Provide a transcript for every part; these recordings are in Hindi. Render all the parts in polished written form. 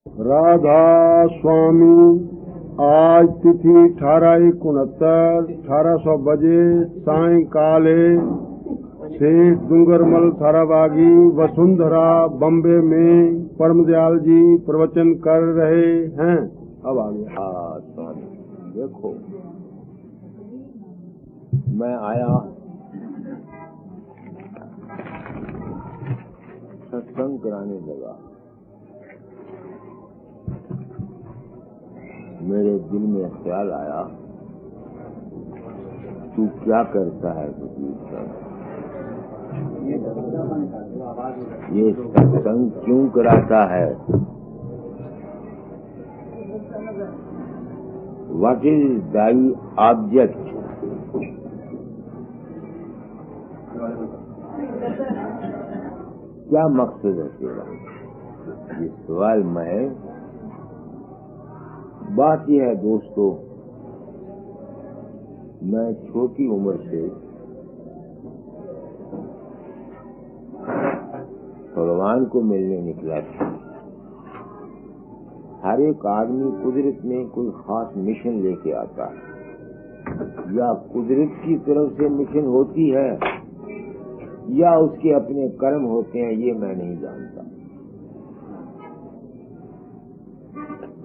राधा स्वामी आज तिथि 1869 1800 बजे सायंकाल सेठ डूंगरमल थाराबागी वसुंधरा बम्बे में परमदयाल जी प्रवचन कर रहे हैं। अब आ गया। हाँ स्वामी, देखो मैं आया सत्संग कराने लगा, मेरे दिल में ख्याल आया तू क्या करता है ये सत्संग क्यों कराता है? What is thy object? क्या मकसद है तेरा? ये सवाल मैं बात यह है दोस्तों, मैं छोटी उम्र से भगवान को मिलने निकला था। हर एक आदमी कुदरत में कोई खास मिशन लेके आता है, या कुदरत की तरफ से मिशन होती है या उसके अपने कर्म होते हैं, ये मैं नहीं जानता।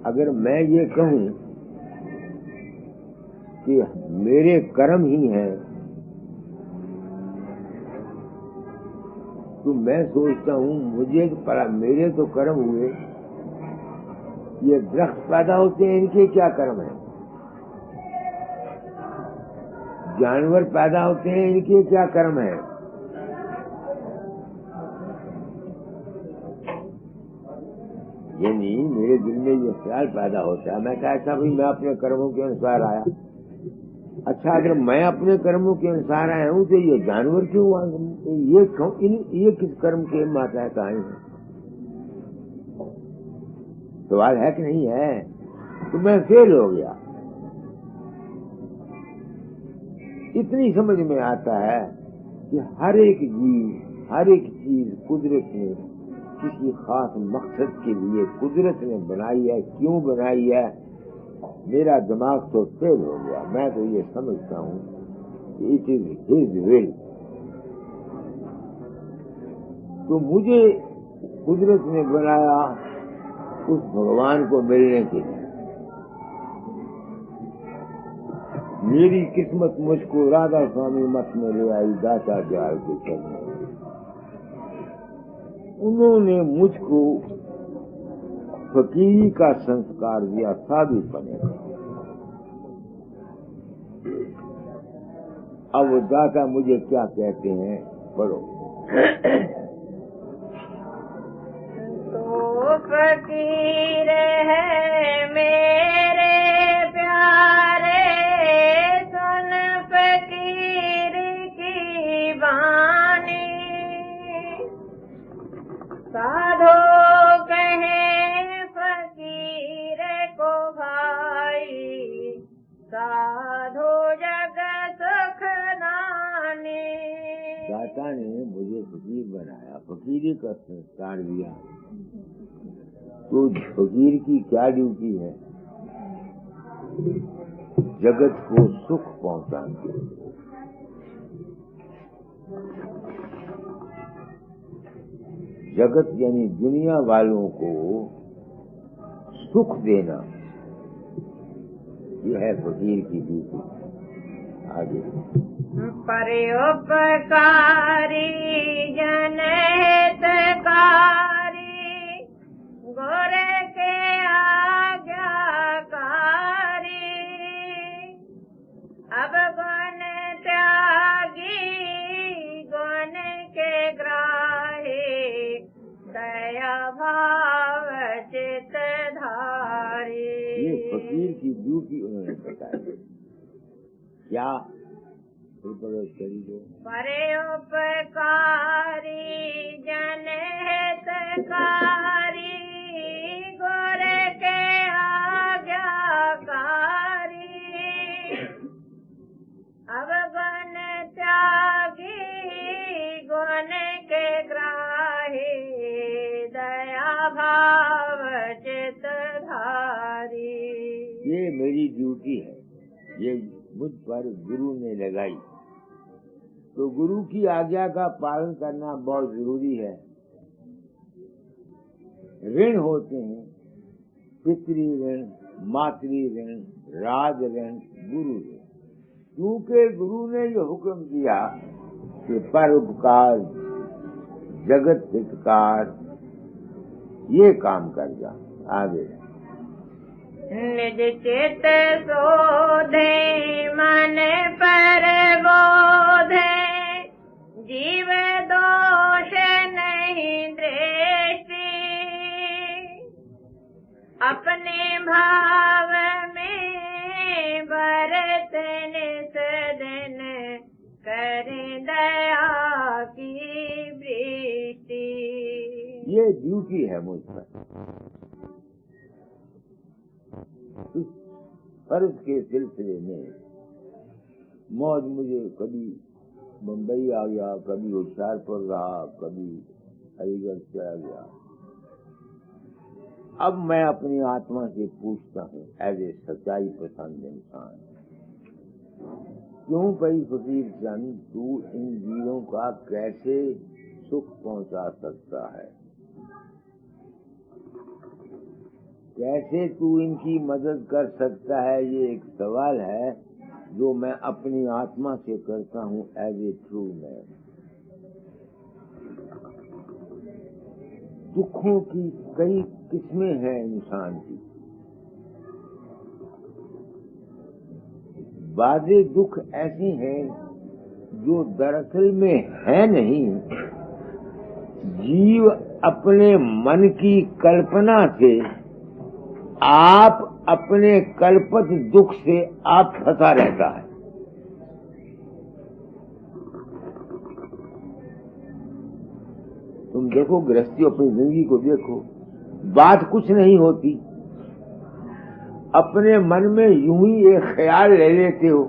अगर मैं ये कहूं कि मेरे कर्म ही हैं, तो मैं सोचता हूं मुझे पड़ा मेरे तो कर्म हुए, ये वृक्ष पैदा होते हैं इनके क्या कर्म है? जानवर पैदा होते हैं इनके क्या कर्म है? यानी मेरे दिल में ये ख्याल पैदा होता है, मैं कहता भाई मैं अपने कर्मों के अनुसार आया। अच्छा, अगर मैं अपने कर्मों के अनुसार आया हूँ तो ये जानवर क्यों ये किस कर्म के मातहत आए हैं? सवाल है कि नहीं है? तो मैं फेल हो गया। इतनी समझ में आता है कि हर एक जीव, हर एक चीज कुदरत ने किसी खास मकसद के लिए कुदरत ने बनाई है। क्यों बनाई है? मेरा दिमाग तो फेल हो गया। मैं तो ये समझता हूँ कि इट इज हिज विल। तो मुझे कुदरत ने बनाया उस भगवान को मिलने के लिए। मेरी किस्मत मुझको राधा स्वामी मठ में ले आई, दाता दयाल के चरणों। उन्होंने मुझको फकीरी का संस्कार दिया, साबित बनेगा। अब वो दाता मुझे क्या कहते हैं, पढ़ो। तो फकीर है मेरे प्यारे, सुन फकीर की बानी। साधो कहे फकीर को भाई, साधो जग सुख दानी। दाता ने मुझे फकीर बनाया, फकीरी का संस्कार दिया। तो फकीर की क्या ड्यूटी है? जगत को सुख पहुंचाना। जगत यानी दुनिया वालों को सुख देना, यह है फकीर की ड्यूटी। आगे परोपकारी जन हितकारी, गोर के आज्ञाकारी। अब गुण त्यागी गुण के ग्राही, दया भाव चित धारी। ये फकीर की ड्यूटी उन्होंने बताई। क्या? परोपकारी जन हितकारी, गोर के आज्ञाकारी। अब गुण त्यागी गुण के ग्राही, दया भाव चित तारी। ये मेरी ड्यूटी है, ये मुझ पर गुरु ने लगाई, तो गुरु की आज्ञा का पालन करना बहुत जरूरी है। ऋण होते हैं पितृ ऋण, मातृ ऋण, राज ऋण, गुरु ऋण। क्योंकि गुरु ने जो हुक्म दिया कि परोपकार, जगत हितकार, ये काम कर जा। आगे निज चित शोधे मन पर बोधे, जीव दोष नहीं दृष्टि, अपने भाव में बरतन सदन, करें दया की वृष्टि। ये ड्यूटी है मुझ पर। इस फर्ज के सिलसिले में मौज मुझे कभी मुंबई आ गया, कभी होशियारपुर रहा, कभी अलीगढ़ चला गया। अब मैं अपनी आत्मा से पूछता हूँ एज ए सच्चाई पसंद इंसान, क्यों भाई फकीर चंद तू इन जीवों का कैसे सुख पहुंचा सकता है, कैसे तू इनकी मदद कर सकता है? ये एक सवाल है जो मैं अपनी आत्मा से करता हूँ एज ए ट्रू मैन। दुखों की कई किस्में हैं इंसान की। बादे दुख ऐसे हैं जो दरअसल में है नहीं, जीव अपने मन की कल्पना से, आप अपने कल्पित दुख से आप फंसा रहता है। तुम देखो गृहस्थी, अपनी जिंदगी को देखो, बात कुछ नहीं होती, अपने मन में यूं ही एक ख्याल ले लेते हो,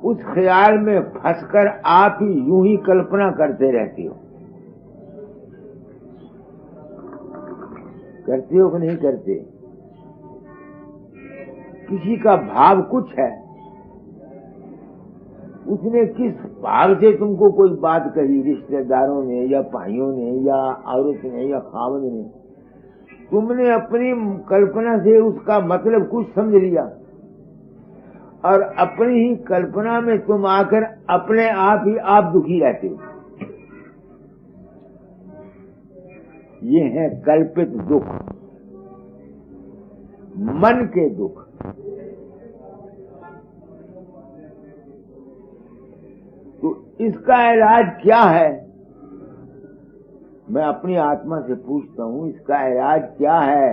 उस ख्याल में फंसकर आप ही यूं ही कल्पना करते रहते हो। करते हो कि नहीं करते? किसी का भाव कुछ है, उसने किस भाव से तुमको कोई बात कही, रिश्तेदारों ने या भाइयों ने या औरत ने या खावंद ने, तुमने अपनी कल्पना से उसका मतलब कुछ समझ लिया और अपनी ही कल्पना में तुम आकर अपने आप ही आप दुखी रहते हो। ये है कल्पित दुख, मन के दुख। तो इसका इलाज क्या है? मैं अपनी आत्मा से पूछता हूं, इसका इलाज क्या है?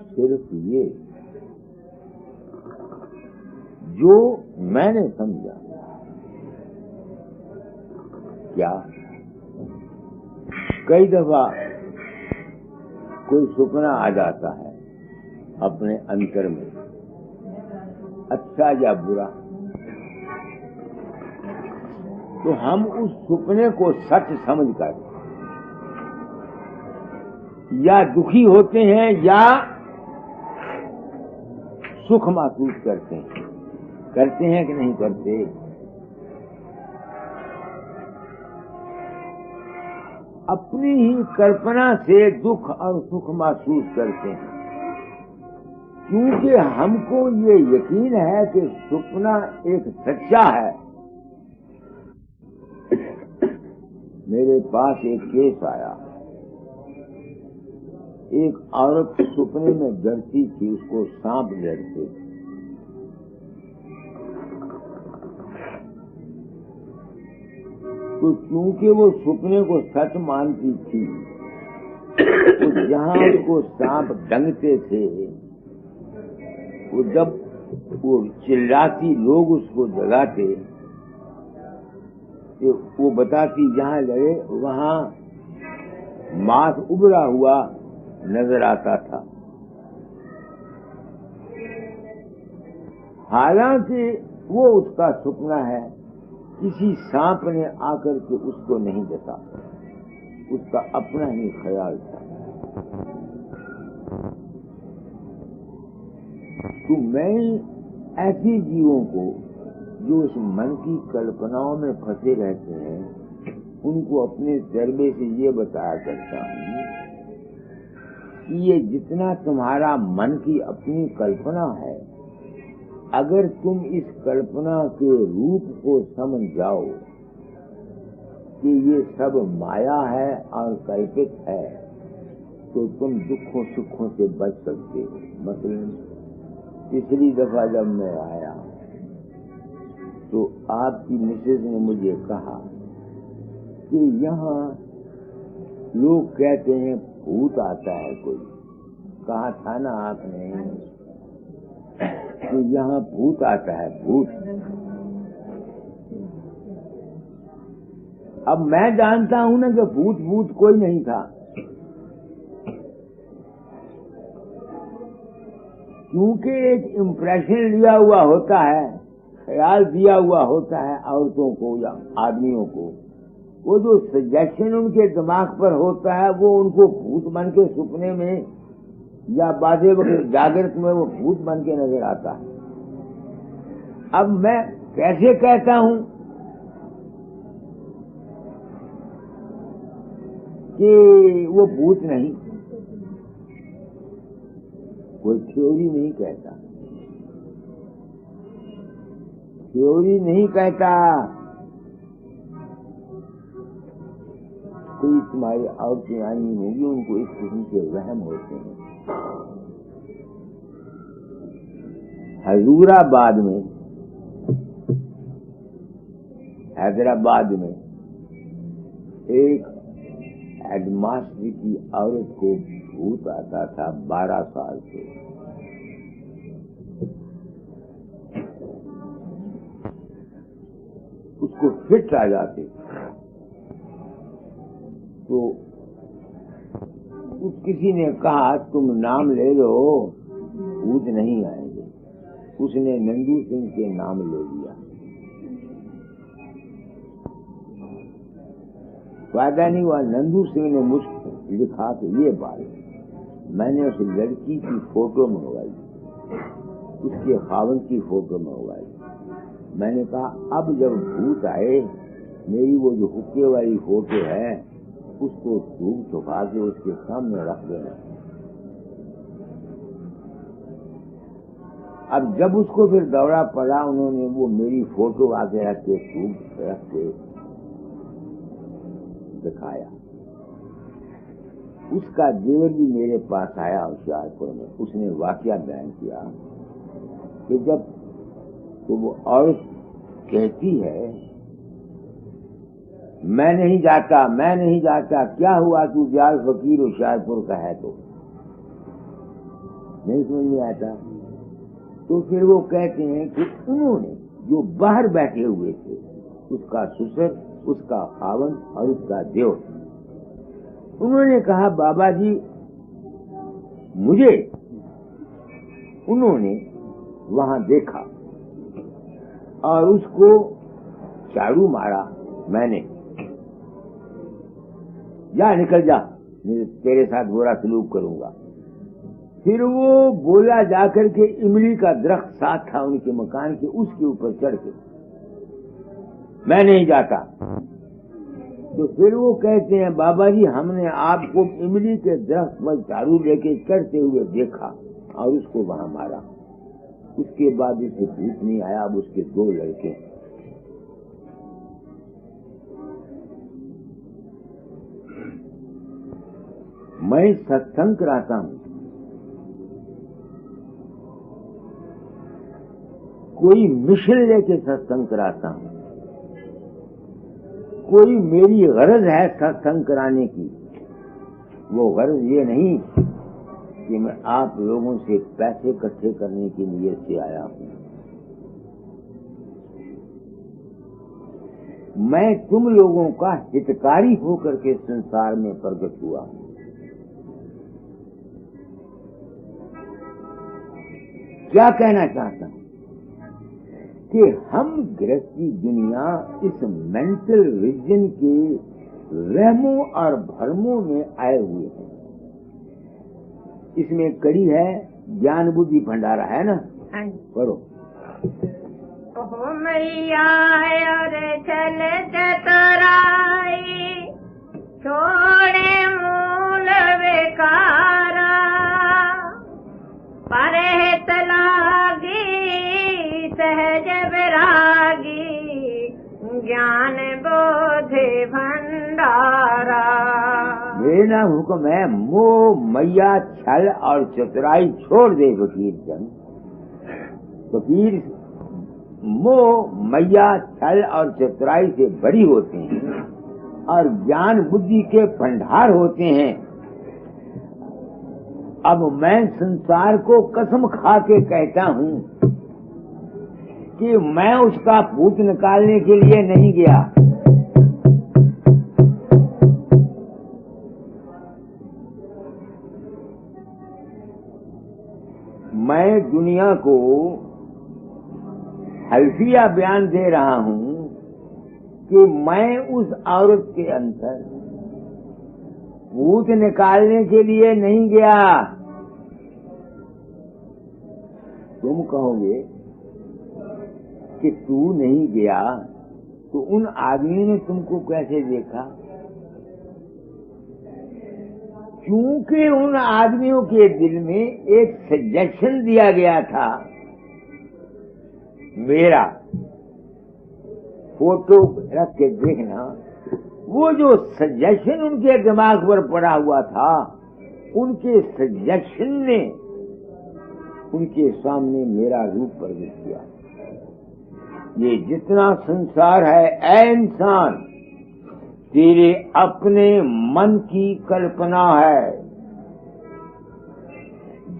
सिर्फ ये जो मैंने समझा। क्या कई दफा कोई सपना आ जाता है अपने अंतर में, अच्छा या बुरा, तो हम उस सपने को सच समझकर या दुखी होते हैं या सुख महसूस करते हैं कि नहीं करते? अपनी ही कल्पना से दुख और सुख महसूस करते हैं, क्योंकि हमको ये यकीन है कि सपना एक सच्चा है। मेरे पास एक केस आया, एक औरत सपने में डरती थी, उसको सांप डरते थे। तो क्योंकि वो सपने को सच मानती थी, तो जहाँ उसको सांप डंगते थे, वो जब वो चिल्लाती, लोग उसको जगाते, तो वो बताती जहाँ लगे वहाँ मांस उभरा हुआ नजर आता था। हालांकि वो उसका सपना है, किसी सांप ने आकर के उसको नहीं डसा। उसका अपना ही ख्याल था। तो मैं ऐसे जीवों को जो इस मन की कल्पनाओं में फंसे रहते हैं, उनको अपने तजर्बे से ये बताया करता हूँ कि ये जितना तुम्हारा मन की अपनी कल्पना है, अगर तुम इस कल्पना के रूप को समझ जाओ कि ये सब माया है और कल्पित है, तो तुम दुखों सुखों से बच सकते हो। मसलन पिछली दफा जब मैं आया तो आपकी मिसेज ने मुझे कहा कि यहाँ लोग कहते हैं भूत आता है कोई। कहा था ना आपने कि यहाँ भूत आता है, भूत। अब मैं जानता हूं ना कि भूत भूत कोई नहीं था, क्योंकि एक इम्प्रेशन लिया हुआ होता है, ख्याल दिया हुआ होता है औरतों को या आदमियों को। वो जो सजेशन उनके दिमाग पर होता है, वो उनको भूत बन के सपने में या बाजे वक्त जागृत में वो भूत बन के नजर आता है। अब मैं कैसे कहता हूं कि वो भूत नहीं, कोई थ्योरी नहीं कहता, थ्योरी नहीं कहता। कोई तुम्हारी औरतें आई होंगी, उनको इस किस्म के वहम होते हैं। हजूराबाद में, हैदराबाद में एक हेडमास्टर की औरत को भूत आता था 12 साल से। उसको फिट आ जाते, तो किसी ने कहा तुम नाम ले लो, भूत नहीं आएंगे। उसने नंदू सिंह के नाम ले लिया। फायदा नहीं हुआ। नंदू सिंह ने मुझको लिखा कि ये बात, मैंने उस लड़की की फोटो मंगवाई, उसके खावन की फोटो मंगवाई। मैंने कहा अब जब भूत आए, मेरी वो जो हुक्के वाली फोटो है उसको धूप छुपा के उसके सामने रख देना। अब जब उसको फिर दौरा पड़ा, उन्होंने वो मेरी फोटो आगे रख के धूप रख के दिखाया। उसका देवर भी मेरे पास आया होशियारपुर में। उसने वाकया बयान किया कि जब तो वो औरत कहती है मैं नहीं जाता, मैं नहीं जाता। क्या हुआ, तू जाल फकीर होशियारपुर का है तो नहीं समझ में आता। तो फिर वो कहते हैं कि उन्होंने जो बाहर बैठे हुए थे, उसका ससुर, उसका खावन और उसका देवर, उन्होंने कहा बाबा जी मुझे उन्होंने वहां देखा और उसको झाड़ू मारा। मैंने जा निकल जा, तेरे साथ बुरा सलूक करूंगा। फिर वो बोला जाकर के इमली का दरख्त साथ था उनके मकान के, उसके ऊपर चढ़ के मैं नहीं जाता। तो फिर वो कहते हैं बाबा जी हमने आपको इमली के दरख्त पर झाड़ू लेके चढ़ते हुए देखा और उसको वहां मारा। उसके बाद उसे भूत नहीं आया। अब उसके 2 लड़के। मैं सत्संग कराता हूं, कोई मिशन लेके सत्संग कराता हूं, कोई मेरी गरज है सत्संग कराने की। वो गरज ये नहीं कि मैं आप लोगों से पैसे इकट्ठे करने की नीयत से आया हूं। मैं तुम लोगों का हितकारी होकर के संसार में प्रकट हुआ हूं। क्या कहना चाहता हूं कि हम गृहस्थी दुनिया इस मेंटल विजन के वहमों और भ्रमों में आए हुए हैं। इसमें कड़ी है ज्ञान बुद्धि भंडारा, है ना? करो। ओ मैया और चल चतुराई छोड़े मूल विकारा, परहित लागी सहज विरागी ज्ञान बोधि भंडारा। मेरा हुक्म है मोह मैया छल और चतुराई छोड़ दे फकीर जन। फकीर मोह मैया छल और चतुराई से बड़ी होते हैं और ज्ञान बुद्धि के भंडार होते हैं। अब मैं संसार को कसम खा के कहता हूँ कि मैं उसका भूत निकालने के लिए नहीं गया। मैं दुनिया को हल्फिया बयान दे रहा हूँ कि मैं उस औरत के अंदर भूत निकालने के लिए नहीं गया। तुम कहोगे कि तू नहीं गया तो उन आदमियों ने तुमको कैसे देखा? क्योंकि उन आदमियों के दिल में एक सजेशन दिया गया था। मेरा फोटो रख के देखना, वो जो सजेशन उनके दिमाग पर पड़ा हुआ था, उनके सजेशन ने उनके सामने मेरा रूप प्रकट किया। ये जितना संसार है, ऐ इंसान, तेरे अपने मन की कल्पना है।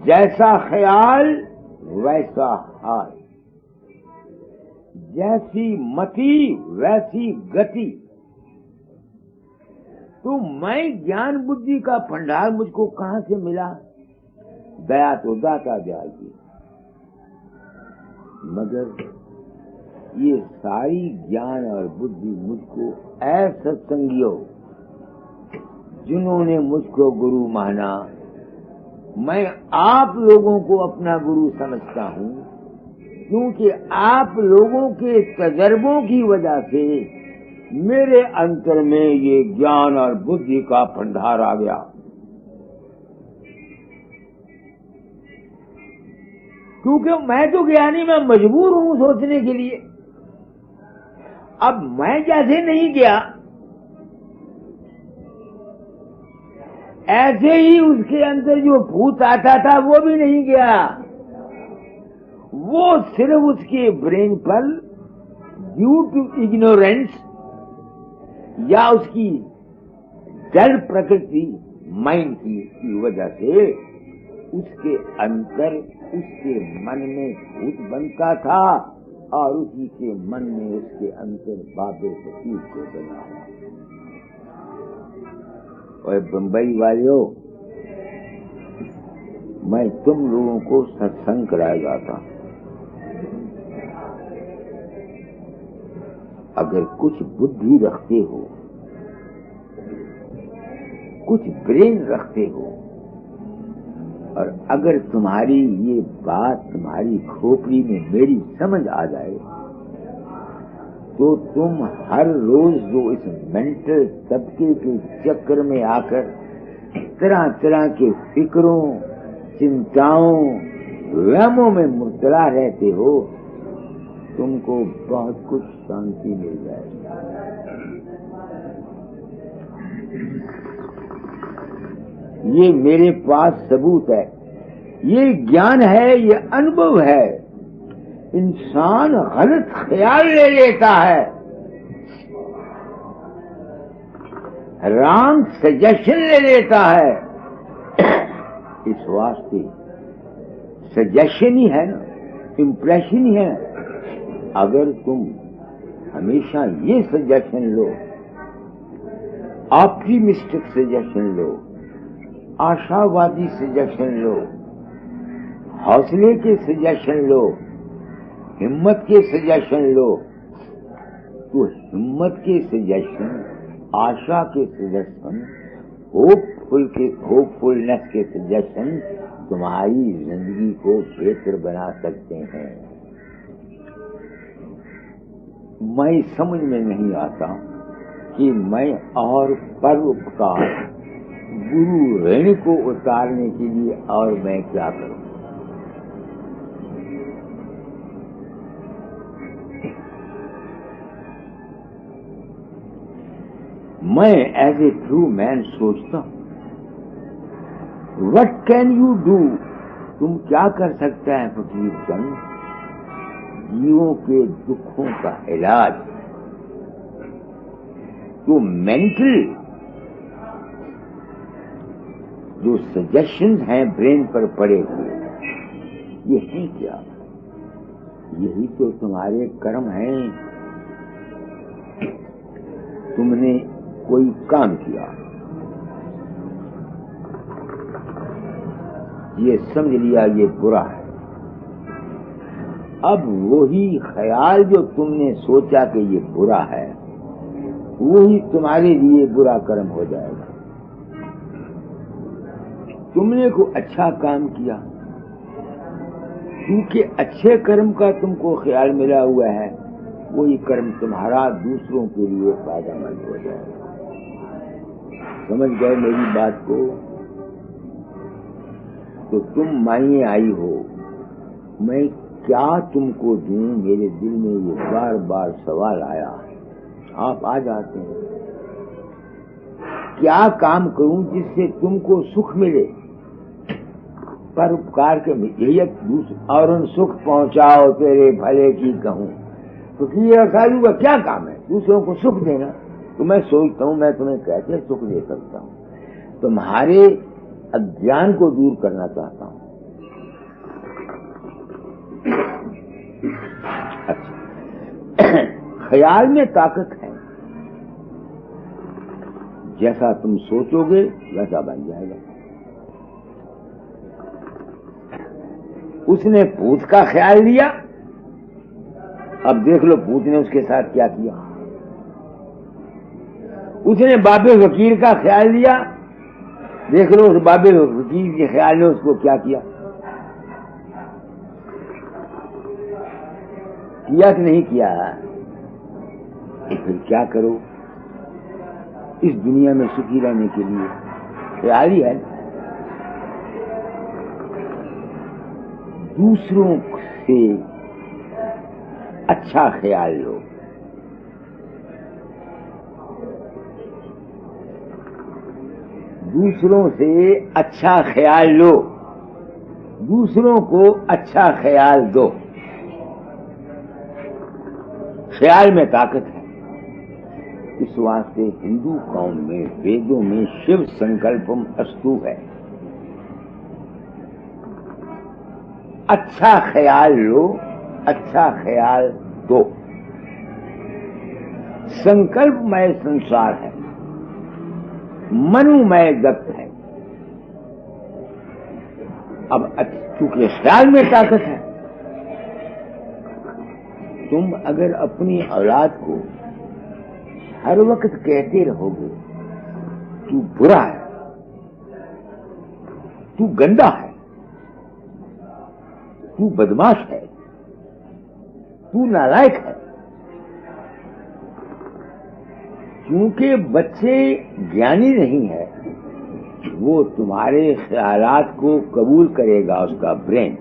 जैसा ख्याल वैसा हाल, जैसी मति वैसी गति। तो मैं ज्ञान बुद्धि का भंडार मुझको कहाँ से मिला? दया तो दाता दयाल की, मगर ये सारी ज्ञान और बुद्धि मुझको ऐसा सत्संगियों जिन्होंने मुझको गुरु माना, मैं आप लोगों को अपना गुरु समझता हूँ, क्योंकि आप लोगों के तजर्बों की वजह से मेरे अंतर में ये ज्ञान और बुद्धि का भंडार आ गया। क्योंकि मैं तो ज्ञानी, मैं मजबूर हूँ सोचने के लिए। अब मैं जैसे नहीं गया, ऐसे ही उसके अंदर जो भूत आता था वो भी नहीं गया। वो सिर्फ उसके ब्रेन पर ड्यू टू इग्नोरेंस या उसकी जड़ प्रकृति माइंड की वजह से उसके अंदर, उसके मन में भूत बनता था और उसी के मन में उसके अंदर बाबे फकीर को बनाया। और बंबई वालों, मैं तुम लोगों को सत्संग कराया जाता। अगर कुछ बुद्धि रखते हो, कुछ ब्रेन रखते हो, और अगर तुम्हारी ये बात तुम्हारी खोपड़ी में मेरी समझ आ जाए, तो तुम हर रोज जो इस मेंटल तबके के चक्कर में आकर तरह तरह के फिक्रों, चिंताओं, वहमों में मुब्तला रहते हो, तुमको बहुत कुछ शांति मिल जाएगी। ये मेरे पास सबूत है, ये ज्ञान है, ये अनुभव है। इंसान गलत ख्याल ले लेता है, रॉन्ग सजेशन ले लेता है। इस वास्ते सजेशन ही है ना, इम्प्रेशन ही है। अगर तुम हमेशा ये सजेशन लो, ऑप्टिमिस्टिक सजेशन लो, आशावादी सजेशन लो, हौसले के सजेशन लो, हिम्मत के सजेशन लो, तो हिम्मत के सजेशन आशा के सजेशन, होपफुलनेस के सजेशन तुम्हारी जिंदगी को बेहतर बना सकते हैं। मैं समझ में नहीं आता कि मैं और परोपकार गुरु ऋण को उतारने के लिए और मैं क्या करूं। मैं एज ए ट्रू मैन सोचता हूं, व्हाट कैन यू डू, तुम क्या कर सकता है फकीर चंद, जीवों के दुखों का इलाज। तो मेंटल जो सजेशंस हैं ब्रेन पर पड़े हुए, ये है क्या? यही तो तुम्हारे कर्म हैं। तुमने कोई काम किया, ये समझ लिया ये बुरा है। अब वही ख्याल जो तुमने सोचा कि ये बुरा है, वही तुम्हारे लिए बुरा कर्म हो जाएगा। तुमने कोई अच्छा काम किया, क्योंकि अच्छे कर्म का तुमको ख्याल मिला हुआ है, वही कर्म तुम्हारा दूसरों के लिए फायदेमंद हो जाएगा। समझ गए मेरी बात को? तो तुम मायने आई हो, मैं क्या तुमको दूं, मेरे दिल में ये बार बार सवाल आया। आप आ जाते हैं, क्या काम करूं जिससे तुमको सुख मिले, परोपकार के यही और सुख पहुंचाओ तेरे भले की कहूं। तो ये साधु का क्या काम है? दूसरों को सुख देना। तो मैं सोचता हूं मैं तुम्हें कैसे सुख दे सकता हूं, तुम्हारे अज्ञान को दूर करना चाहता हूं। अच्छा, ख्याल में ताकत है, जैसा तुम सोचोगे वैसा बन जाएगा। उसने भूत का ख्याल लिया, अब देख लो भूत ने उसके साथ क्या किया। उसने बाबे फकीर का ख्याल लिया, देख लो उस बाबे फकीर के ख्याल ने उसको क्या किया कि नहीं किया। फिर क्या करो, इस दुनिया में सुखी रहने के लिए ख्याल ही है। दूसरों से अच्छा ख्याल लो, दूसरों से अच्छा ख्याल लो, दूसरों को अच्छा ख्याल दो। ख्याल में ताकत है। इस वास्ते हिंदू कौम में वेदों में शिव संकल्पम अस्तु है। अच्छा ख्याल लो, अच्छा ख्याल दो। संकल्पमय संसार है, मनुमय जगत है। अब चूंकि ख्याल में ताकत है, तुम अगर अपनी औलाद को हर वक्त कहते रहोगे तू बुरा है, तू गंदा है, तू बदमाश है, तू नालायक है, क्योंकि बच्चे ज्ञानी नहीं है, वो तुम्हारे ख्यालात को कबूल करेगा उसका ब्रेन,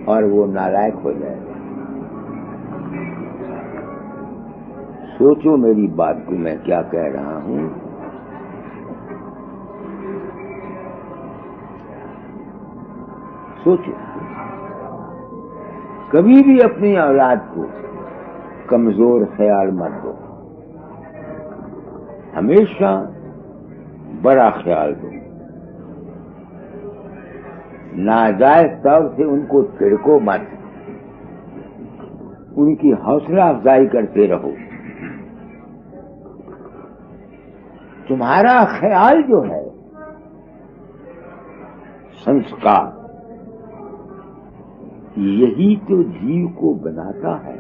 और वो नालायक हो जाएगा। सोचो मेरी बात को, मैं क्या कह रहा हूं। सोचो, कभी भी अपनी औलाद को कमजोर ख्याल मत दो, हमेशा बड़ा ख्याल दो। नाजायज तौर से उनको छिड़को मत, उनकी हौसला अफजाई करते रहो। तुम्हारा ख्याल जो है संस्कार, यही तो जीव को बनाता है,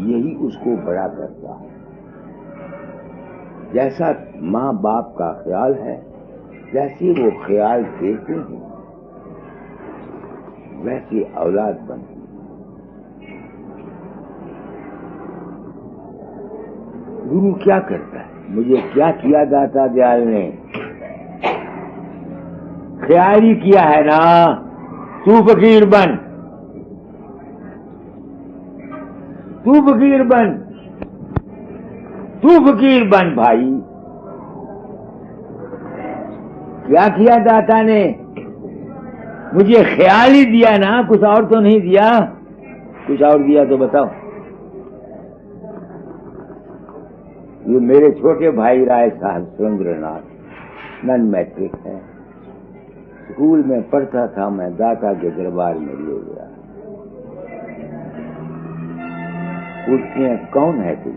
यही उसको बड़ा करता है। जैसा माँ बाप का ख्याल है, जैसे वो ख्याल देते हैं, वैसी औलाद बनती है। गुरु क्या करता है? मुझे क्या किया दाता दयाल ने? ख्याल ही किया है ना, तू फकीर बन, तू फकीर बन, तू फकीर बन भाई। क्या किया दाता ने? मुझे ख्याल ही दिया ना, कुछ और तो नहीं दिया। कुछ और दिया तो बताओ। ये मेरे छोटे भाई राय साहब सुरेंद्रनाथ नन मैट्रिक है। स्कूल में पढ़ता था, मैं दाता के दरबार में ले गया। पूछते हैं कौन है तू?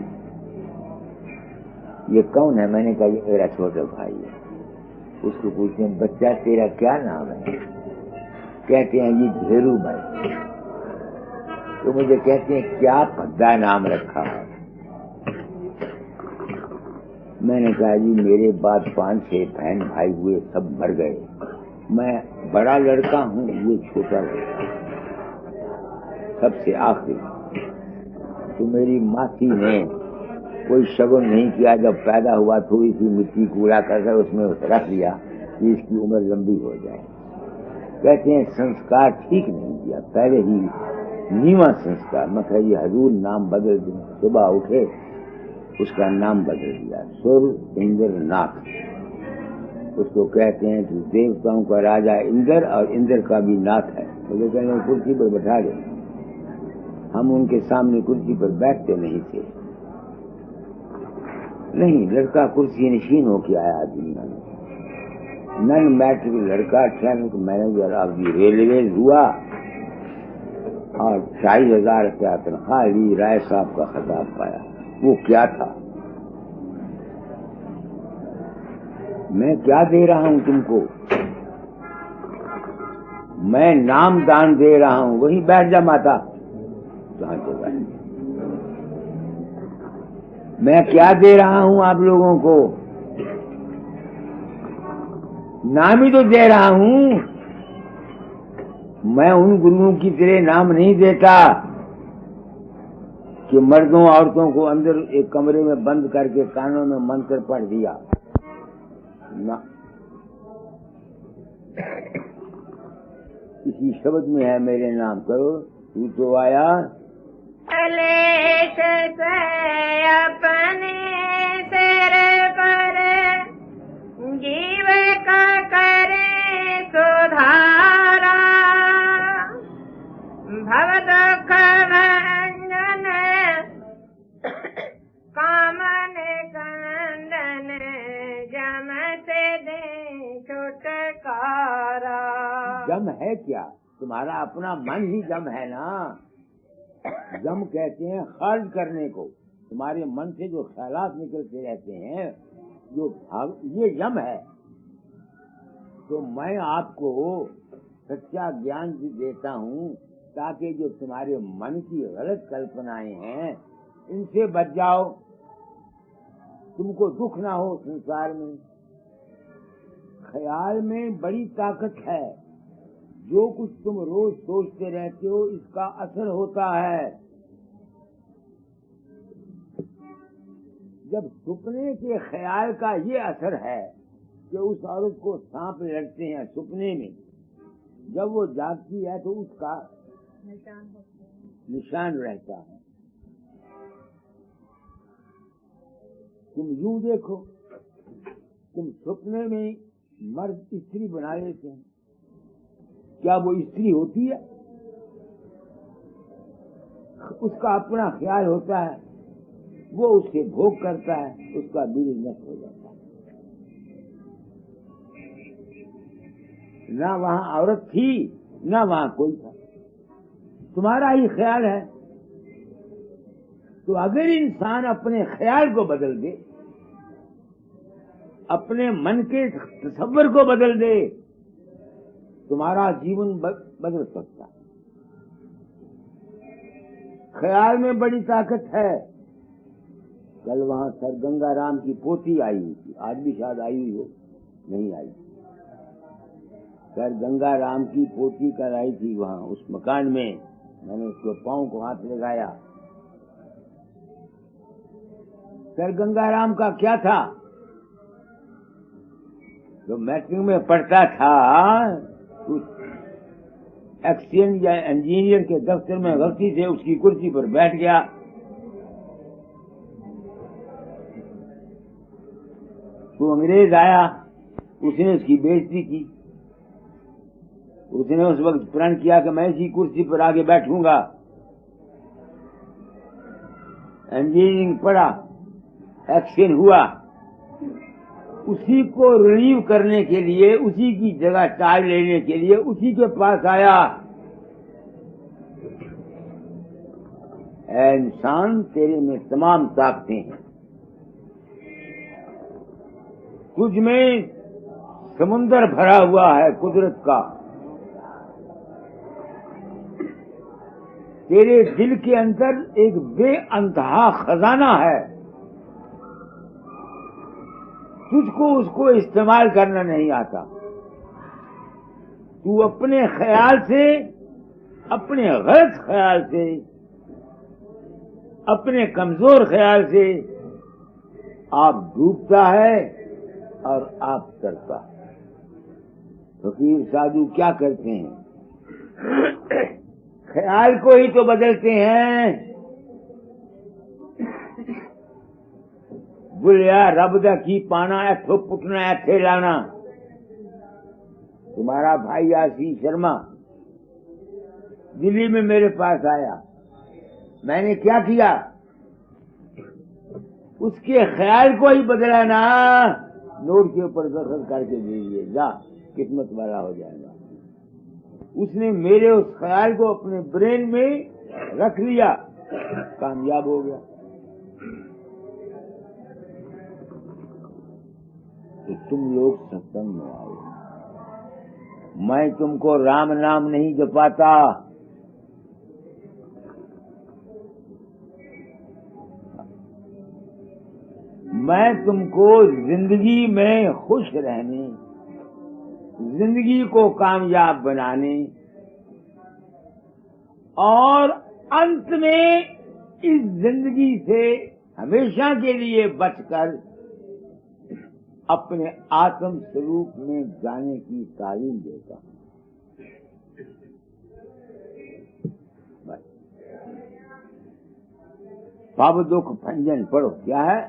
ये कौन है? मैंने कहा ये मेरा छोटा भाई है। उसको पूछते हैं बच्चा तेरा क्या नाम है? कहते हैं ये घेरू भाई। तो मुझे कहते हैं क्या भद्दा नाम रखा है? मैंने कहा जी मेरे बाद 5-6 बहन भाई हुए, सब मर गए। मैं बड़ा लड़का हूँ, ये छोटा लड़का, सबसे आखिरी। तो मेरी मासी ने कोई शगुन नहीं किया, जब पैदा हुआ थोड़ी सी मिट्टी कूड़ा करके उसमें रख दिया कि इसकी उम्र लंबी हो जाए। कहते हैं संस्कार ठीक नहीं किया, पहले ही नीवा संस्कार। मैं कहा जी हजूर नाम बदल दें। सुबह उठे उसका नाम बदल दिया, सुर इंद्र नाथ। उसको कहते हैं कि देवताओं का राजा इंद्र और इंद्र का भी नाथ है। तो कहते हैं कुर्सी पर बैठा दे। हम उनके सामने कुर्सी पर बैठते नहीं थे। नहीं, लड़का कुर्सी नशीन होके आया दुनिया में। नन मैट्रिक लड़का, 10th manager of the railways हुआ और 40,000 रुपया तनख्वाह ली। राय साहब का खिताब पाया। वो क्या था? मैं क्या दे रहा हूं तुमको? मैं नाम दान दे रहा हूं। वहीं बैठ जा माता, जहां से बैठ। मैं क्या दे रहा हूं आप लोगों को? नाम ही तो दे रहा हूं। मैं उन गुरुओं की तरह नाम नहीं देता कि मर्दों औरतों को अंदर एक कमरे में बंद करके कानों में मंत्र पढ़ दिया ना। इसी शब्द में है मेरे नाम करो। तू तो आया कलेश से अपने सिर पर, जीव का करे सुधारा। भव दुख भंजन कामन कंदन, जम से दे छुटकारा। जम है क्या? तुम्हारा अपना मन ही जम है ना। जम कहते हैं खर्च करने को। तुम्हारे मन से जो ख्यालात निकलते रहते हैं, जो भाव, ये यम है। तो मैं आपको सच्चा ज्ञान भी देता हूँ ताकि जो तुम्हारे मन की गलत कल्पनाएं हैं इनसे बच जाओ, तुमको दुख ना हो संसार में। ख्याल में बड़ी ताकत है। जो कुछ तुम रोज सोचते रहते हो इसका असर होता है। जब सपने के ख्याल का ये असर है कि उस औरत को सांप लड़ते हैं सपने में, जब वो जागती है तो उसका निशान रहता है। तुम यूं देखो, तुम सपने में मर्द स्त्री बना लेते हैं, क्या वो स्त्री होती है? उसका अपना ख्याल होता है, वो उससे भोग करता है, उसका बीज नष्ट हो जाता है। ना वहाँ औरत थी ना वहाँ कोई था, तुम्हारा ही ख्याल है। तो अगर इंसान अपने ख्याल को बदल दे, अपने मन के तसव्वुर को बदल दे, तुम्हारा जीवन बदल सकता है। ख्याल में बड़ी ताकत है। कल वहां सर गंगाराम की पोती आई हुई थी, आज भी शायद आई हुई हो, नहीं आई। सर गंगाराम की पोती कल आई थी वहां उस मकान में, मैंने उसके पांव को हाथ लगाया। सर गंगाराम का क्या था, जो मैट्रिक में पढ़ता था, कुछ एक्सचेंज या इंजीनियर के दफ्तर में गलती से उसकी कुर्सी पर बैठ गया, तो अंग्रेज आया, उसने उसकी बेइज्जती की। उसने उस वक्त प्रण किया कि मैं इसी कुर्सी पर आगे बैठूंगा। इंजीनियरिंग पढ़ा, एक्शन हुआ, उसी को रिलीव करने के लिए, उसी की जगह चार्ज लेने के लिए उसी के पास आया। ऐ इंसान, तेरे में तमाम ताकतें हैं, तुझ में समुंदर भरा हुआ है कुदरत का, तेरे दिल के अंदर एक बेअंतहा खजाना है, तुझको उसको इस्तेमाल करना नहीं आता। तू अपने ख्याल से, अपने गलत ख्याल से, अपने कमजोर ख्याल से आप डूबता है और आप करता। फकीर साधु क्या करते हैं, ख्याल को ही तो बदलते हैं। बुलिया रब दा की पाना, ऐथो पुटना ऐथे लाना। तुम्हारा भाई आशीष शर्मा दिल्ली में मेरे पास आया, मैंने क्या किया, उसके ख्याल को ही बदला ना, नोट के ऊपर दस्तखत करके दे दिए, जा किस्मत वाला हो जाएगा। उसने मेरे उस ख्याल को अपने ब्रेन में रख लिया, कामयाब हो गया। तो तुम लोग सत्संग में आओ, मैं तुमको राम नाम नहीं जपाता, मैं तुमको जिंदगी में खुश रहने, जिंदगी को कामयाब बनाने और अंत में इस जिंदगी से हमेशा के लिए बचकर अपने आत्म स्वरूप में जाने की तालीम देता हूं। पाप दुख भंजन पढ़ो, क्या है,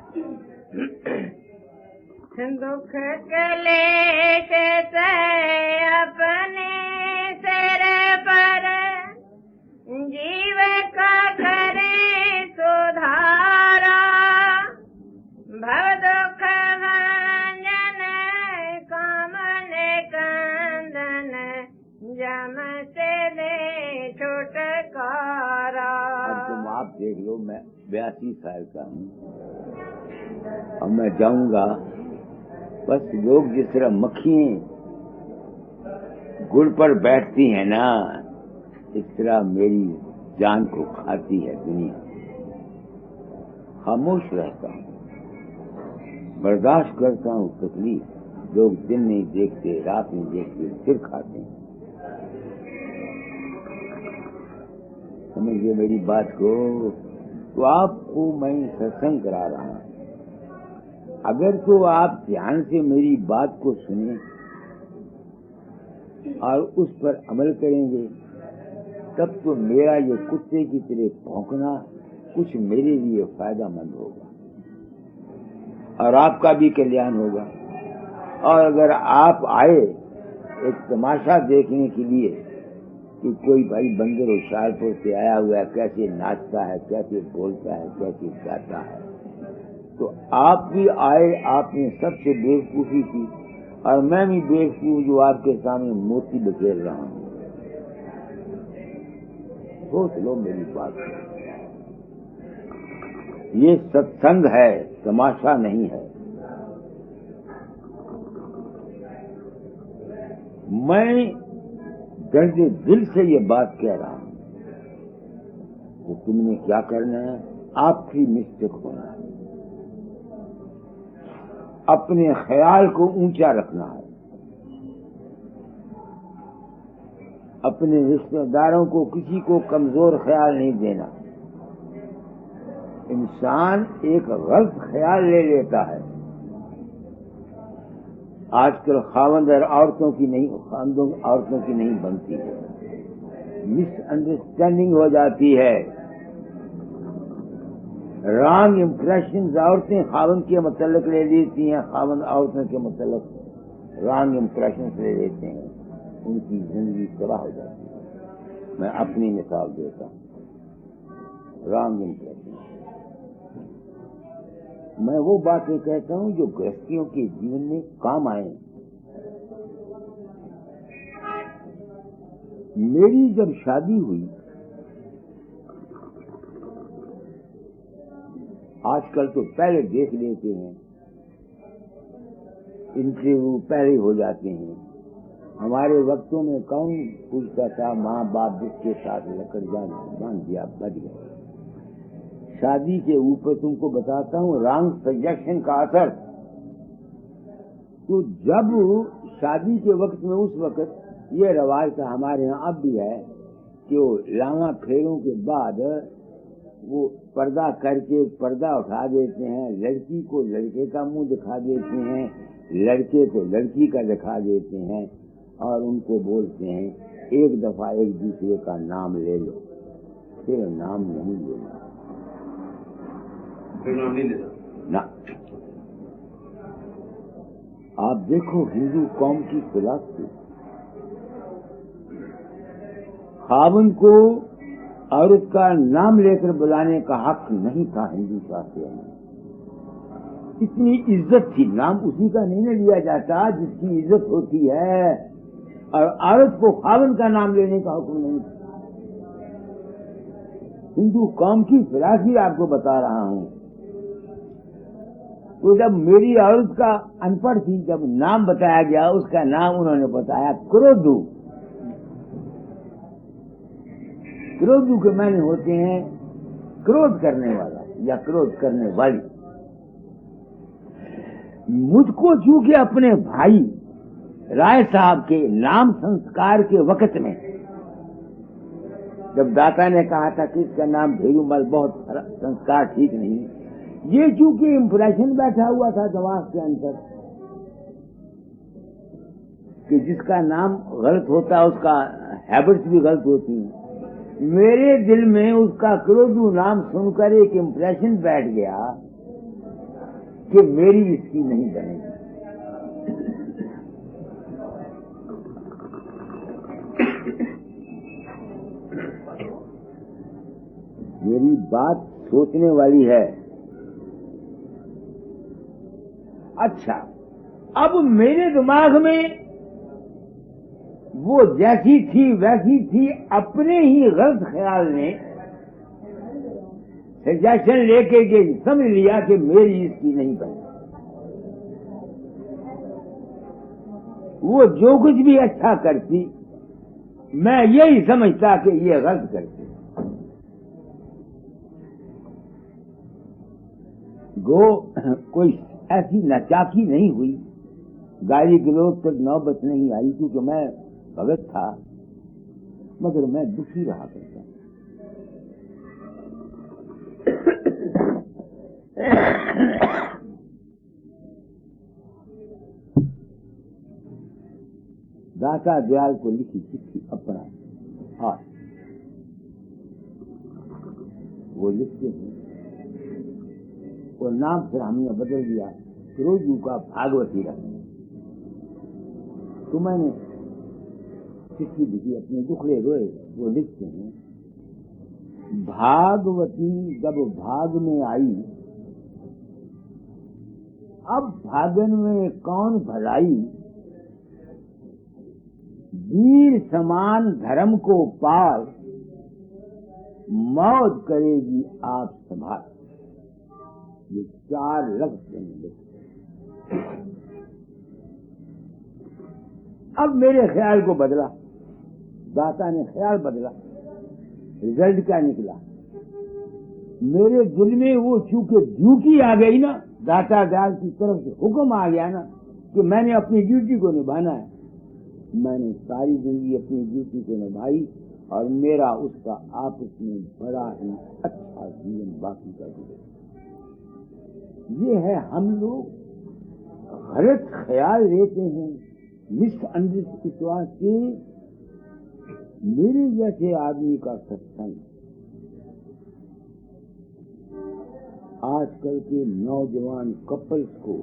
दुख क्लेश से अपने सिर पर जीव का करे सुधारा, भव दुख भंजन कामन कंदन जम से दे छुटकारा। अब तुम आप देख लो, मैं 82 साल का हूँ, अब मैं जाऊंगा, बस लोग जिस तरह मक्खियां गुड़ पर बैठती हैं ना, इस तरह मेरी जान को खाती है दुनिया। खामोश रहता हूँ, बर्दाश्त करता हूँ तकलीफ। लोग दिन नहीं देखते, रात नहीं देखते, सिर खाते हैं। समझिए मेरी बात को। तो आपको मैं सत्संग करा रहा हूँ, अगर तो आप ध्यान से मेरी बात को सुने और उस पर अमल करेंगे, तब तो मेरा ये कुत्ते की तरह भौंकना कुछ मेरे लिए फायदामंद होगा और आपका भी कल्याण होगा। और अगर आप आए एक तमाशा देखने के लिए कि कोई भाई बंदर होशियारपुर से आया हुआ है, कैसे नाचता है, कैसे बोलता है, कैसे गाता है, तो आप भी आए, आपने सबसे बेवकूफी की और मैं भी बेवकूफ जो आपके सामने मोती बखेर रहा हूँ। सोच लो मेरी बात, ये सत्संग है, तमाशा नहीं है। मैं दर्द दिल से ये बात कह रहा हूँ, तो तुमने क्या करना है, आपकी मिस्टेक होना है। अपने ख्याल को ऊंचा रखना है, अपने रिश्तेदारों को किसी को कमजोर ख्याल नहीं देना। इंसान एक गलत ख्याल ले लेता है। आजकल खावंद और औरतों की नहीं बनती है, मिसअंडरस्टैंडिंग हो जाती है, रॉन्ग इम्प्रेशन। औरतें खावंद के मतलब ले लेती हैं, खावंद औरतों के मतलब रॉन्ग इम्प्रेशन ले लेते हैं, उनकी जिंदगी तबाह हो जाती है। मैं अपनी मिसाल देता हूँ, रॉन्ग इम्प्रेशन। मैं वो बातें कहता हूँ जो गृहस्थियों के जीवन में काम आए। मेरी जब शादी हुई, आजकल तो पहले देख लेते हैं, इंटरव्यू पहले हो जाते हैं। हमारे वक्तों में कौन पूछता था माँ बाप जिसके साथ लकड़ बांध दिया बच गए। शादी के ऊपर तुमको बताता हूँ रॉन्ग सजेशन का असर। तो जब शादी के वक्त में, उस वक्त ये रवाज था, हमारे यहाँ अब भी है कि वो लामा फेरों के बाद वो पर्दा करके पर्दा उठा देते हैं, लड़की को लड़के का मुंह दिखा देते हैं, लड़के को लड़की का दिखा देते हैं, और उनको बोलते हैं एक दफा एक दूसरे का नाम ले लो, फिर नाम नहीं लेना, फिर नाम नहीं लेना ना। आप देखो हिंदू कौम की फिलॉसफी, खावंद को औरत का नाम लेकर बुलाने का हक नहीं था हिंदू शास्त्रों में। इतनी इज्जत थी, नाम उसी का नहीं न लिया जाता जिसकी इज्जत होती है, और औरत को खावंद का नाम लेने का हुक्म नहीं था। हिंदू कौम की फिलॉसफी आपको बता रहा हूँ। तो जब मेरी औरत का अनपढ़ थी, जब नाम बताया गया, उसका नाम उन्होंने बताया क्रोधु। क्रोधु के माने होते हैं क्रोध करने वाला या क्रोध करने वाली। मुझको चूंकि अपने भाई राय साहब के नाम संस्कार के वक्त में, जब दाता ने कहा था कि इसका नाम भेरूमल, बहुत संस्कार ठीक नहीं, ये चूंकि इम्प्रेशन बैठा हुआ था दिमाग के अंदर कि जिसका नाम गलत होता है उसका हैबिट्स भी गलत होती हैं, मेरे दिल में उसका क्रोधु नाम सुनकर एक इम्प्रेशन बैठ गया कि मेरी इसकी नहीं बनेगी। मेरी बात सोचने वाली है। अच्छा, अब मेरे दिमाग में वो जैसी थी वैसी थी, अपने ही गलत ख्याल ने सजेशन लेके के समझ लिया कि मेरी इसकी नहीं बनी। वो जो कुछ भी अच्छा करती, मैं यही समझता कि ये गलत करती। कोई ऐसी नाचाकी नहीं हुई, गाली गलौज तक नौबत नहीं आई, क्योंकि मैं भगत था, मगर मैं दुखी रहा करता। दाता दयाल को लिखी चिट्ठी अपना हाथ, वो लिखते हैं, और नाम फिर हमने बदल दिया, क्रोधु का भागवती रखना। तो मैंने चिट्ठी लिखी, अपने दुखड़े रोए। वो लिखते हैं, भागवती जब भाग में आई, अब भागन में कौन भलाई, वीर समान धर्म को पाल, मौत करेगी आप संभाल। ये 4 लफ्ज हैं। अब मेरे ख्याल को बदला, दाता ने ख्याल बदला, रिजल्ट क्या निकला? मेरे दिल में वो चूंकि ड्यूटी आ गई ना, दाता दयाल की तरफ से हुक्म आ गया ना कि मैंने अपनी ड्यूटी को निभाना है, मैंने सारी जिंदगी अपनी ड्यूटी को निभाई और मेरा उसका आपस में बड़ा ही अच्छा जीवन बाकी का गुजरा। ये है हम लोग गलत ख्याल लेते हैं, मिसअंडरस्टैंडिंग विश्वास से मेरे जैसे आदमी का सत्संग आजकल के नौजवान कपल्स को,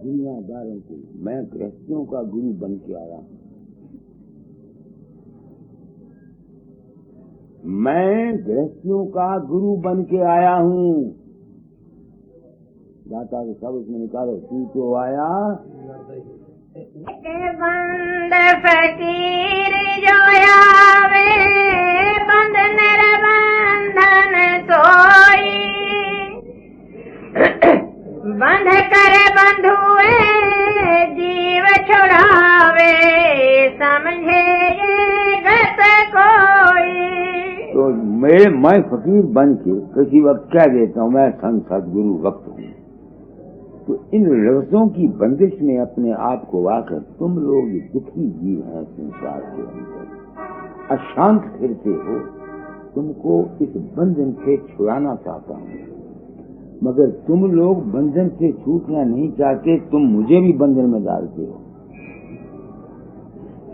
दुनियादारों को, मैं गृहस्थियों का गुरु बन के आया हूं। मैं गृहस्थियों का गुरु बन के आया हूं। दाता के सब उसमें निकालो, तू तो आया बंद फकीर जो आवे, बंद निर्बंधन सोई, बंध करे बंधुए जीव छुड़ावे, समझे ये गत कोई। तो मैं फकीर बन के किसी वक्त कह देता हूँ मैं संत सदगुरु वक्त हूँ, तो इन लफ्जों की बंदिश में अपने आप को आकर तुम लोग दुखी जीव हैं संसार के अंदर, अशांत फिरते हो, तुमको इस बंधन से छुड़ाना चाहता हूँ, मगर तुम लोग बंधन से छूटना नहीं चाहते, तुम मुझे भी बंधन में डालते हो।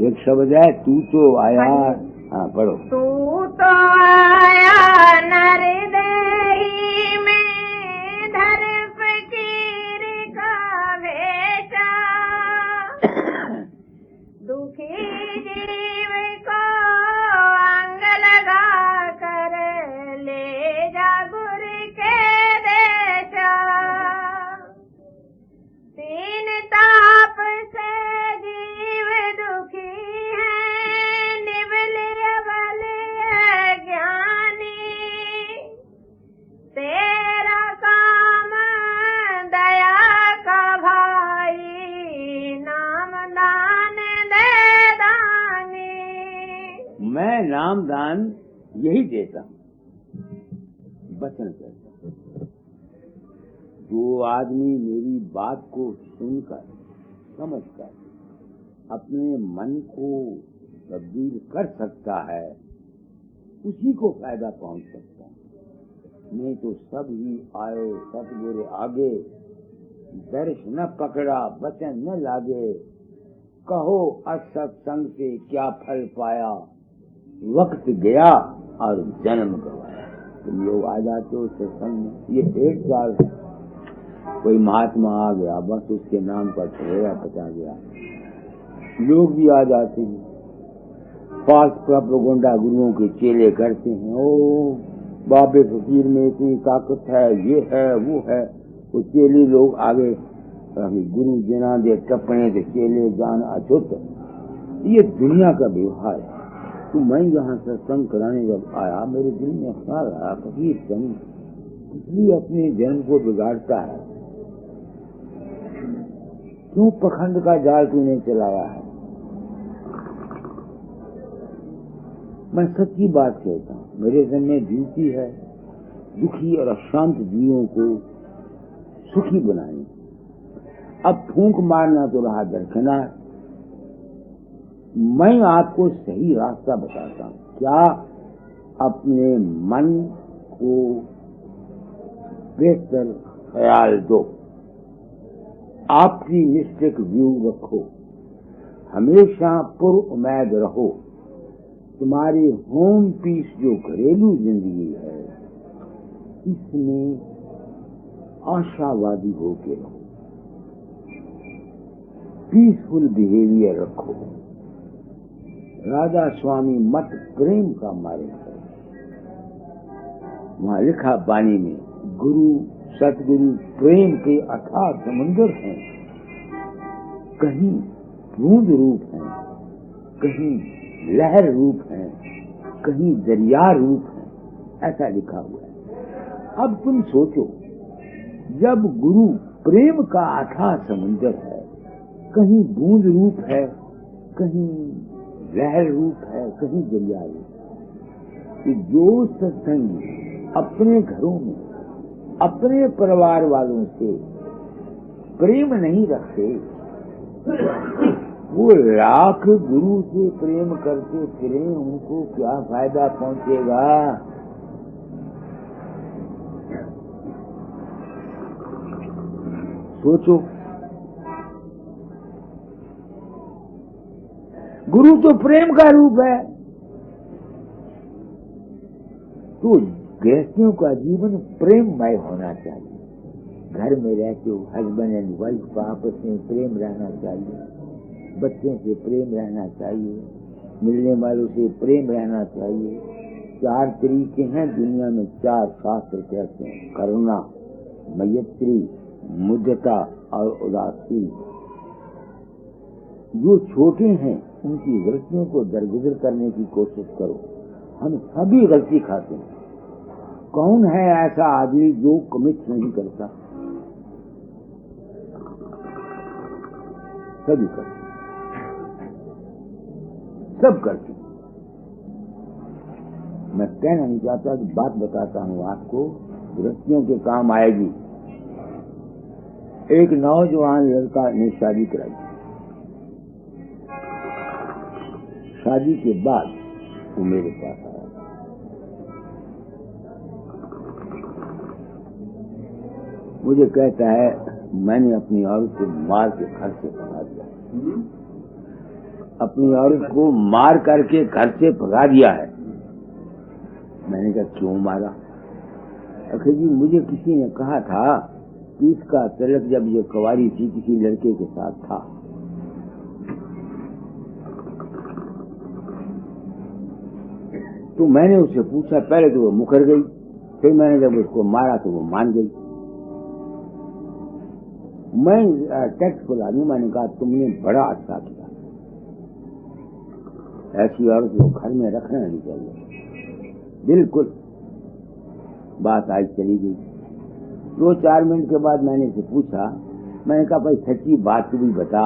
एक शब्द है तू तो आया, हाँ पढ़ो। तू तो आया नरदेही में धर फकीर का भेषा, दुखी जीव को अंग लगा कर ले जा गुरु के देशा, तीन ताप से जीव दुखी है, निबलिय बलिय ज्ञानी, तेरा काम दया का भाई, नाम दान दे दानी। मैं नाम दान यही देता हूँ, वचन करता हूँ। जो आदमी मेरी बात को सुनकर समझकर अपने मन को तब्दील कर सकता है, उसी को फायदा पहुंच सकता है। नहीं तो सब ही आए सतगुरु आगे, दर्श न पकड़ा वचन न लागे, कहो असत्संग से क्या फल पाया, वक्त गया और जन्म गवाया। तुम लोग आ जाते हो सत्संग में, ये 1.5 साल कोई महात्मा आ गया, बस उसके नाम पर ठहरा पचा गया, लोग भी आ जाते हैं, फास्ट प्रोपेगेंडा गुरुओं के चेले करते हैं, ओ बाबे फकीर में इतनी ताकत है, ये है वो है, वो चेले लोग आगे गुरु जना दे टपने दे चेले जान अछूत। ये दुनिया का व्यवहार है। तो मैं यहाँ सत्संग कराने जब आया, मेरे दिल में ख्याल आया फकीर चंद इसलिए अपने जन्म को बिगाड़ता है, क्यों पखंड का जाल तूने चलाया है। मैं सच्ची बात कहता हूँ, मेरे जन्म में ड्यूटी है दुखी और अशांत जीवों को सुखी बनानी। अब फूंक मारना तो रहा दरकिनार, मैं आपको सही रास्ता बताता हूँ। क्या अपने मन को बेहतर ख्याल दो, आपकी निश्चित व्यू रखो, हमेशा पुर उम्मीद रहो। तुम्हारी होम पीस जो घरेलू जिंदगी है, इसमें आशावादी होके रहो, पीसफुल बिहेवियर रखो। राधा स्वामी मत प्रेम का मारे करो। वहां लिखा बानी में, गुरु सतगुरु प्रेम के अथाह समुद्र हैं, कहीं बूंद रूप हैं, कहीं लहर रूप हैं, कहीं दरिया रूप हैं, ऐसा लिखा हुआ है। अब तुम सोचो, जब गुरु प्रेम का अथाह समुद्र है, कहीं बूंद रूप है, कहीं लहर रूप है, कहीं दरिया रूप, कि जो सत्संगी अपने घरों में अपने परिवार वालों से प्रेम नहीं रखते, वो लाख गुरु से प्रेम करते फिरे, उनको क्या फायदा पहुंचेगा। सोचो, गुरु तो प्रेम का रूप है। तो गृहस्थियों का जीवन प्रेममय होना चाहिए। घर में रहते हो हस्बैंड एंड वाइफ का आपस में प्रेम रहना चाहिए, बच्चों से प्रेम रहना चाहिए, मिलने वालों से प्रेम रहना चाहिए। 4 तरीके हैं दुनिया में, 4 शास्त्र कहते हैं, करुणा, मैत्री, मुद्दता और उदासी। जो छोटे हैं उनकी गलतियों को दरगुजर करने की कोशिश करो। हम सभी गलती खाते हैं। कौन है ऐसा आदमी जो कमिट नहीं करता? सभी करते, सब करते। मैं कहना नहीं चाहता कि बात बताता हूँ आपको, गृहस्थियों के काम आएगी। एक नौजवान लड़का ने शादी कराई। शादी के बाद वो मेरे पास आया। मुझे कहता है, मैंने अपनी औरत को मार के घर से भगा दिया। अपनी औरत को मार करके घर से भगा दिया है। मैंने कहा क्यों मारा? अखिल जी, मुझे किसी ने कहा था कि इसका तिलक जब ये कुंवारी थी किसी लड़के के साथ था। तो मैंने उससे पूछा, पहले तो वो मुकर गई, फिर मैंने जब उसको मारा तो वो मान गई। मैं टेक्स्ट खुला दूं, मैंने कहा तुमने बड़ा अच्छा किया, ऐसी औरत को घर में रखना नहीं चाहिए। बिल्कुल। बात आज चली गई। 2-4 मिनट के बाद मैंने इसे पूछा, मैंने कहा भाई सच्ची बात तू भी बता,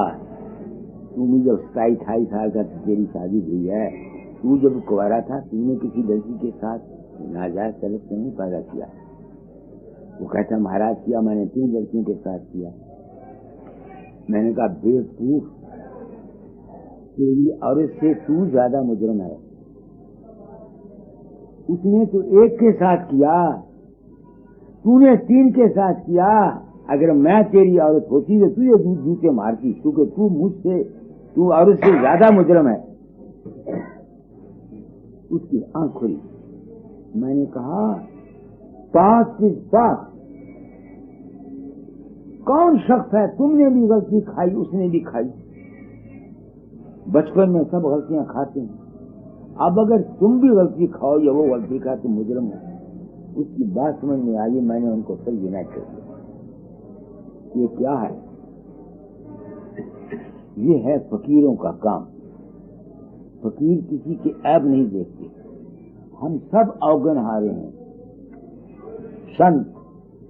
तू मुझे 27-28 साल का तेरी शादी हुई है, तू जब कुंवारा था तुमने किसी लड़की के साथ नाजायज तलक से नहीं पैदा किया? वो कहता महाराज किया, मैंने 3 लड़कियों के साथ किया। मैंने कहा बेवकूफ, तेरी औरत से तू ज्यादा मुजरम है। उसने तो 1 के साथ किया, तूने 3 के साथ किया। अगर मैं तेरी औरत होती तो तुझे जूते मारती, क्योंकि तू औरत से ज्यादा मुजरम है। उसकी आंख खुली। मैंने कहा 5 से 5 कौन शख्स है? तुमने भी गलती खाई, उसने भी खाई। बचपन में सब गलतियां खाते हैं। अब अगर तुम भी गलती खाओ या वो गलती खाए तो मुजरम हो। उसकी बात समझ में आई। मैंने उनको फिर यूनाइट कर दिया। ये क्या है? ये है फकीरों का काम। फकीर किसी के ऐब नहीं देखते। हम सब अवगुण हारे हैं। संत,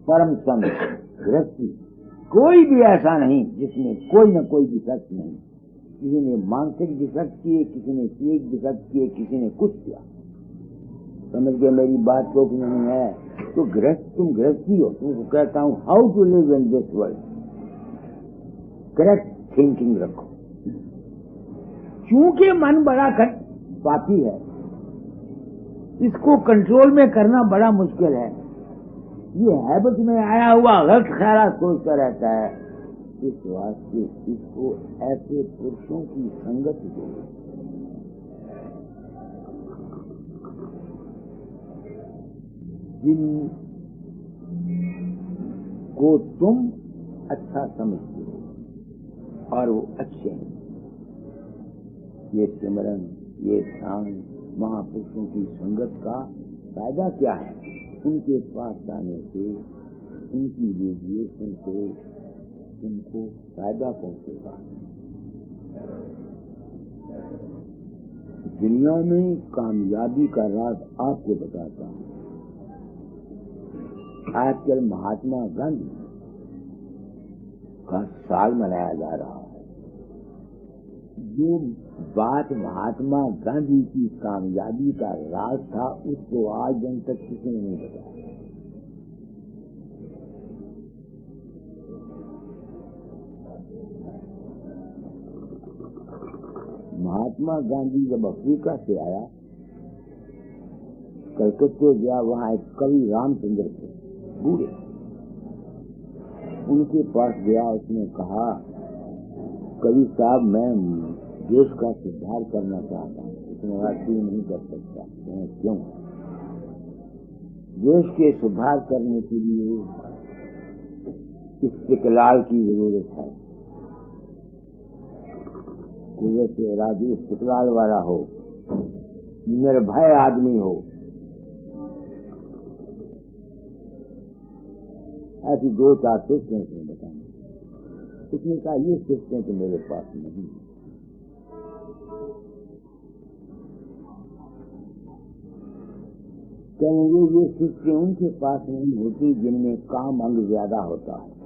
परम संत, गृहस्थी, कोई भी ऐसा नहीं जिसमें कोई न कोई डिफेक्ट नहीं। किसी ने मानसिक डिफेक्ट किए, किसी ने शारीरिक डिफेक्ट किए, किसी ने कुछ किया। समझ गए मेरी बात को कि नहीं है? तो तुम गृहस्थी हो, तुमको कहता हूँ how to live in this world. Correct thinking रखो। चूंकि मन बड़ा पापी है, इसको कंट्रोल में करना बड़ा मुश्किल है। ये हैबिट में आया हुआ गलत ख्याल सोचता रहता है। इस वास्ते इसको ऐसे पुरुषों की संगत दो जिनको तुम अच्छा समझते हो और वो अच्छे हैं। ये सिमरन, ये ध्यान, महापुरुषों की संगत का फायदा क्या है? उनके पास जाने से, उनकी रेडिएशन से उनको फायदा पहुंचेगा। दुनिया में कामयाबी का राज आपको बताता हूं। आजकल महात्मा गांधी का साल मनाया जा रहा है। जो बात महात्मा गांधी की कामयाबी का राज था, उसको आज दिन तक किसी ने नहीं बताया। महात्मा गांधी जब अफ्रीका से आया, कलकत्ते गया, वहाँ एक कवि रामचंद्र थे बूढ़े, उनके पास गया। उसने कहा, कवि साहब मैं देश का सुधार करना चाहता हूँ। उसने कहा क्यों नहीं कर सकता? क्यों? देश के सुधार करने के लिए इस्तिकलाल की जरूरत है। कुव्वत इरादी इस्तिकलाल वाला हो, निर्भय आदमी हो। ऐसी दो चार सिस्टें बताएंगे। उसने कहा ये सिस्टें तो मेरे पास नहीं है। कहेंगे ये सिस्टें उनके पास नहीं होती जिनमें काम अंग ज्यादा होता है।